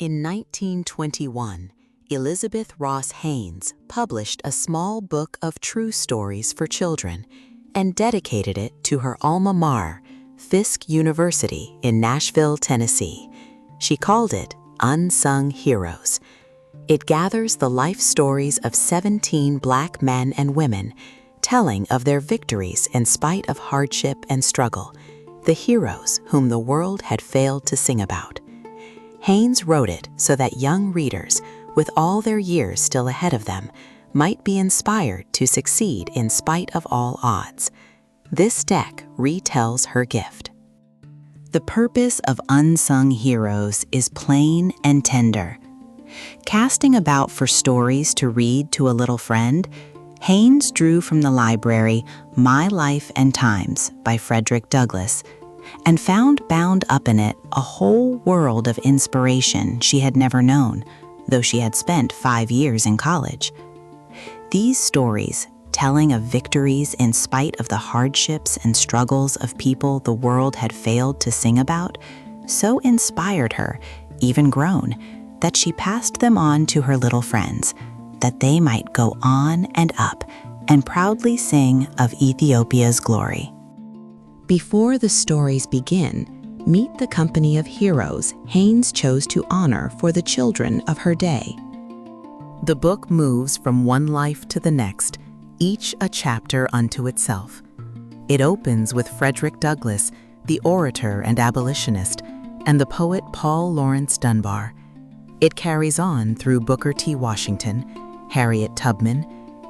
In 1921, Elizabeth Ross Haynes published a small book of true stories for children and dedicated it to her alma mater, Fisk University in Nashville, Tennessee. She called it Unsung Heroes. It gathers the life stories of 17 Black men and women, telling of their victories in spite of hardship and struggle, the heroes whom the world had failed to sing about. Haynes wrote it so that young readers, with all their years still ahead of them, might be inspired to succeed in spite of all odds. This deck retells her gift. The purpose of Unsung Heroes is plain and tender. Casting about for stories to read to a little friend, Haynes drew from the library My Life and Times by Frederick Douglass, and found bound up in it a whole world of inspiration she had never known, though she had spent 5 years in college. These stories, telling of victories in spite of the hardships and struggles of people the world had failed to sing about, so inspired her, even grown, that she passed them on to her little friends, that they might go on and up and proudly sing of Ethiopia's glory. Before the stories begin, meet the company of heroes Haynes chose to honor for the children of her day. The book moves from one life to the next, each a chapter unto itself. It opens with Frederick Douglass, the orator and abolitionist, and the poet Paul Laurence Dunbar. It carries on through Booker T. Washington, Harriet Tubman,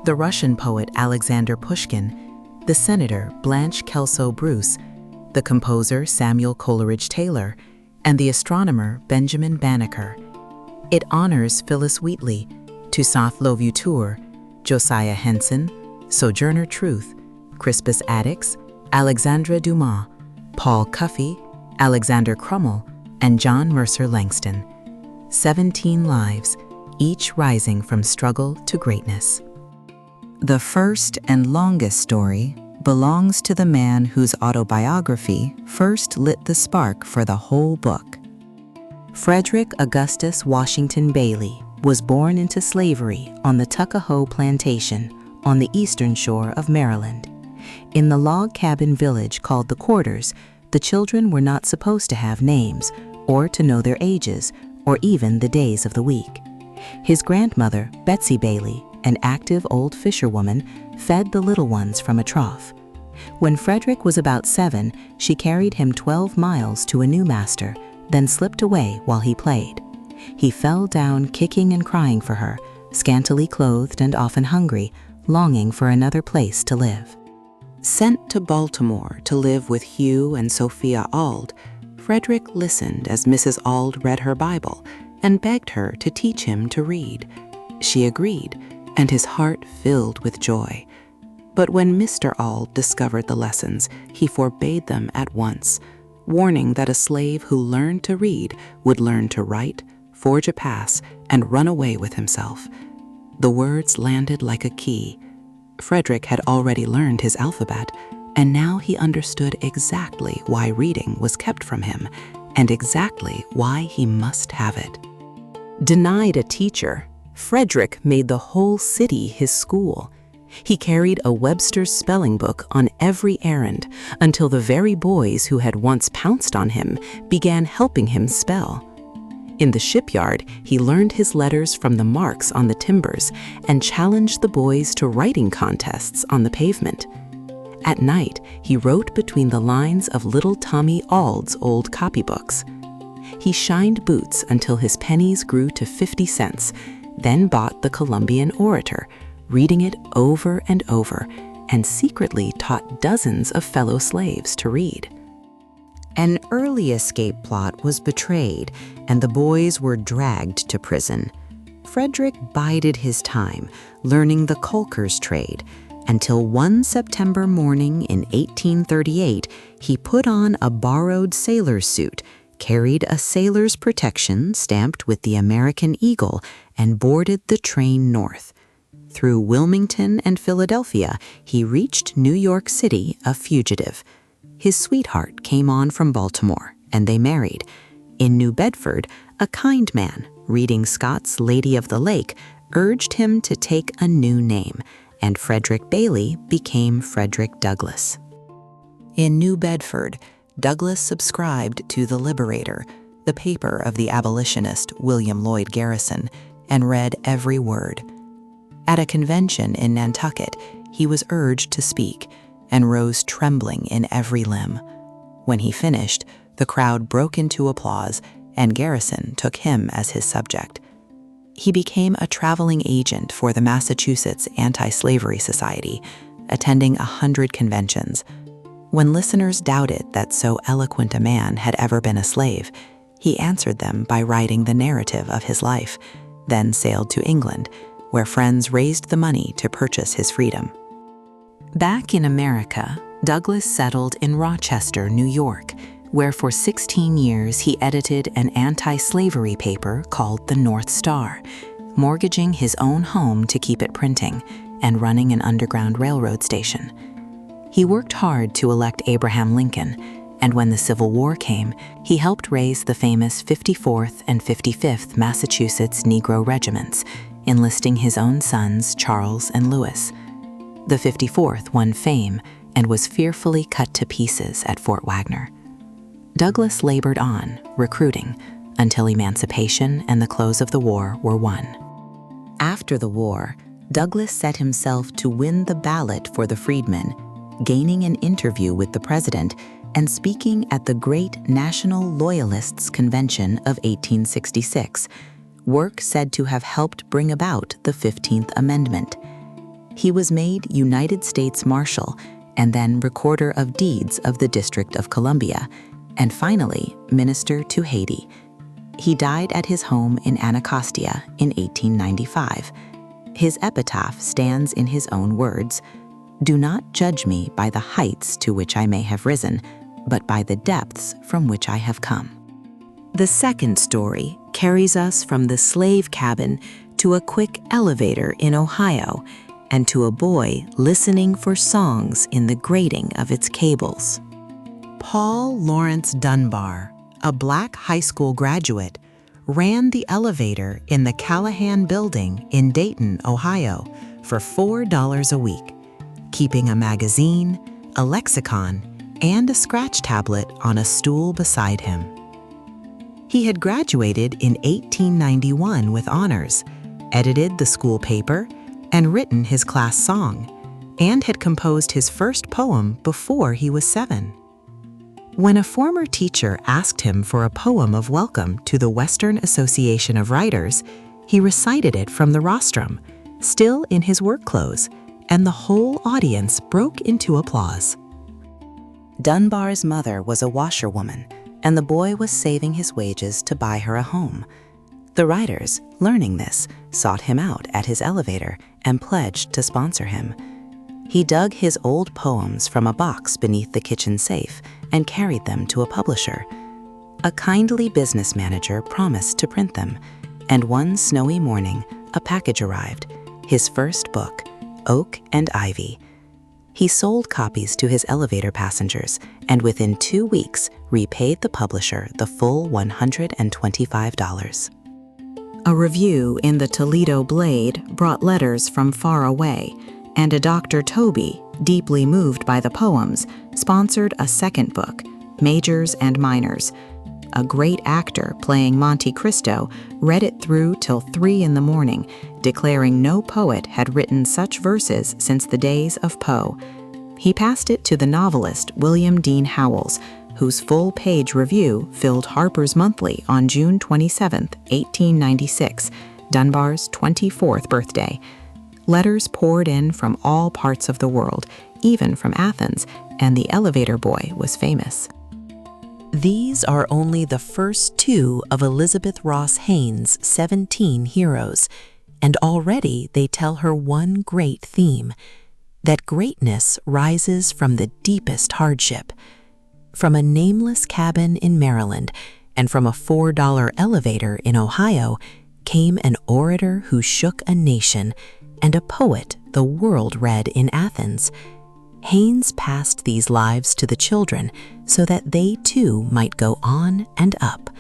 the Russian poet Alexander Pushkin, the senator Blanche Kelso Bruce, the composer Samuel Coleridge Taylor, and the astronomer Benjamin Banneker. It honors Phyllis Wheatley, Toussaint Louverture, Josiah Henson, Sojourner Truth, Crispus Attucks, Alexandra Dumas, Paul Cuffey, Alexander Crummell, and John Mercer Langston. 17 lives, each rising from struggle to greatness. The first and longest story belongs to the man whose autobiography first lit the spark for the whole book. Frederick Augustus Washington Bailey was born into slavery on the Tuckahoe plantation on the eastern shore of Maryland. In the log cabin village called the Quarters, the children were not supposed to have names or to know their ages or even the days of the week. His grandmother, Betsy Bailey, an active old fisherwoman, fed the little ones from a trough. When Frederick was about 7, she carried him 12 miles to a new master, then slipped away while he played. He fell down kicking and crying for her, scantily clothed and often hungry, longing for another place to live. Sent to Baltimore to live with Hugh and Sophia Auld, Frederick listened as Mrs. Auld read her Bible and begged her to teach him to read. She agreed, and his heart filled with joy. But when Mr. Auld discovered the lessons, he forbade them at once, warning that a slave who learned to read would learn to write, forge a pass, and run away with himself. The words landed like a key. Frederick had already learned his alphabet, and now he understood exactly why reading was kept from him, and exactly why he must have it. Denied a teacher, Frederick made the whole city his school. He carried a Webster's spelling book on every errand until the very boys who had once pounced on him began helping him spell. In the shipyard, he learned his letters from the marks on the timbers and challenged the boys to writing contests on the pavement. At night, he wrote between the lines of little Tommy Auld's old copybooks. He shined boots until his pennies grew to 50 cents, then bought the Columbian Orator, reading it over and over, and secretly taught dozens of fellow slaves to read. An early escape plot was betrayed, and the boys were dragged to prison. Frederick bided his time, learning the caulker's trade, until one September morning in 1838, he put on a borrowed sailor's suit, carried a sailor's protection stamped with the American eagle, and boarded the train north. Through Wilmington and Philadelphia, he reached New York City a fugitive. His sweetheart came on from Baltimore, and they married. In New Bedford, a kind man, reading Scott's Lady of the Lake, urged him to take a new name, and Frederick Bailey became Frederick Douglass. In New Bedford, Douglass subscribed to the Liberator, the paper of the abolitionist William Lloyd Garrison, and read every word. At a convention in Nantucket, he was urged to speak and rose trembling in every limb. When he finished, the crowd broke into applause, and Garrison took him as his subject. He became a traveling agent for the Massachusetts Anti-Slavery Society, attending 100 conventions. When listeners doubted that so eloquent a man had ever been a slave, he answered them by writing the narrative of his life, then sailed to England, where friends raised the money to purchase his freedom. Back in America, Douglass settled in Rochester, New York, where for 16 years he edited an anti-slavery paper called the North Star, mortgaging his own home to keep it printing and running an underground railroad station. He worked hard to elect Abraham Lincoln, and when the Civil War came, he helped raise the famous 54th and 55th Massachusetts Negro regiments, enlisting his own sons Charles and Louis. The 54th won fame and was fearfully cut to pieces at Fort Wagner. Douglass labored on, recruiting, until emancipation and the close of the war were won. After the war, Douglass set himself to win the ballot for the freedmen, gaining an interview with the president and speaking at the Great National Loyalists Convention of 1866, work said to have helped bring about the 15th Amendment. He was made United States Marshal and then Recorder of Deeds of the District of Columbia, and finally Minister to Haiti. He died at his home in Anacostia in 1895. His epitaph stands in his own words, "Do not judge me by the heights to which I may have risen, but by the depths from which I have come." The second story carries us from the slave cabin to a quick elevator in Ohio and to a boy listening for songs in the grating of its cables. Paul Laurence Dunbar, a black high school graduate, ran the elevator in the Callahan Building in Dayton, Ohio, for $4 a week, keeping a magazine, a lexicon, and a scratch tablet on a stool beside him. He had graduated in 1891 with honors, edited the school paper, and written his class song, and had composed his first poem before he was 7. When a former teacher asked him for a poem of welcome to the Western Association of Writers, he recited it from the rostrum, still in his work clothes, and the whole audience broke into applause. Dunbar's mother was a washerwoman, and the boy was saving his wages to buy her a home. The writers, learning this, sought him out at his elevator and pledged to sponsor him. He dug his old poems from a box beneath the kitchen safe and carried them to a publisher. A kindly business manager promised to print them, and one snowy morning, a package arrived, his first book, Oak and Ivy. He sold copies to his elevator passengers and within 2 weeks repaid the publisher the full $125. A review in the Toledo Blade brought letters from far away, and a Dr. Toby, deeply moved by the poems, sponsored a second book, Majors and Minors. A great actor playing Monte Cristo read it through till 3 in the morning, declaring no poet had written such verses since the days of Poe. He passed it to the novelist William Dean Howells, whose full-page review filled Harper's Monthly on June 27, 1896, Dunbar's 24th birthday. Letters poured in from all parts of the world, even from Athens, and the elevator boy was famous. These are only the first 2 of Elizabeth Ross Haynes' 17 heroes, and already they tell her one great theme, that greatness rises from the deepest hardship. From a nameless cabin in Maryland and from a $4 elevator in Ohio came an orator who shook a nation and a poet the world read in Athens. Haynes passed these lives to the children so that they too might go on and up,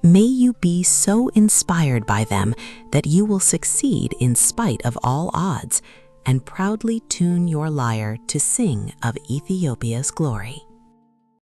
May you be so inspired by them that you will succeed in spite of all odds, and proudly tune your lyre to sing of Ethiopia's glory.